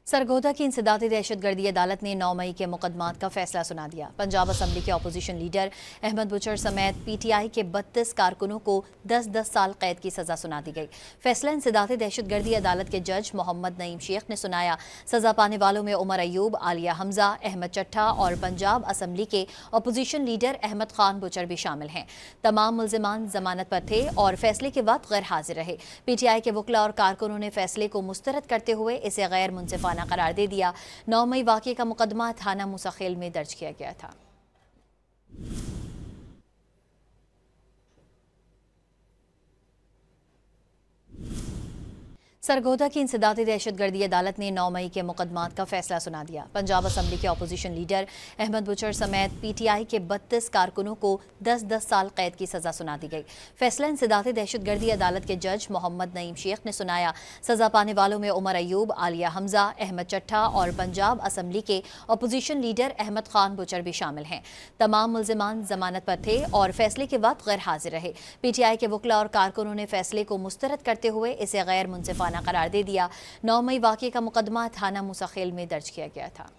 सरगोधा की इंसदादी दहशतगर्दी अदालत ने 9 मई के मुकदमात का फैसला सुना दिया। पंजाब असम्बली के अपोजिशन लीडर अहमद बुचर समेत PTI के 32 कारकुनों को 10-10 साल कैद की सजा सुना दी गई। फैसला इंसदादी दहशतगर्दी अदालत के जज मोहम्मद नईम शेख ने सुनाया। सजा पाने वालों में उमर अयूब, आलिया हमजा, अहमद चट्ठा और पंजाब असम्बली के अपोजिशन लीडर अहमद खान बुचर भी शामिल हैं। तमाम मुल्जिमान जमानत पर थे और फैसले के वक्त गैर हाजिर रहे। PTI के वकला और कारकुनों ने फैसले को मुस्तरद करते हुए इसे गैर मुनसिफाना करार दे दिया। 9 मई वाक़े का मुकदमा थाना मूसाखेल में दर्ज किया गया था। सरगोधा की इंसदादी दहशतगर्दी अदालत ने 9 मई के मुकदमात का फैसला सुना दिया। पंजाब असम्बली के अपोजिशन लीडर अहमद बुचर समेत PTI के 32 कारकुनों को 10-10 साल कैद की सजा सुना दी गई। फैसला इंसदादी दहशतगर्दी अदालत के जज मोहम्मद नईम शेख ने सुनाया। सजा पाने वालों में उमर अयूब, आलिया हमजा, अहमद चट्ठा और पंजाब असम्बली के अपोजिशन लीडर अहमद खान बुचर भी शामिल हैं। तमाम मुल्जिमान जमानत पर थे और फैसले के वक्त गैर हाजिर रहे। PTI के वकला और कारकुनों ने फैसले को मुस्तरद करते हुए इसे गैर मुनसिफाना करार दे दिया। 9 मई वाक़े का मुकदमा थाना मूसाखेल में दर्ज किया गया था।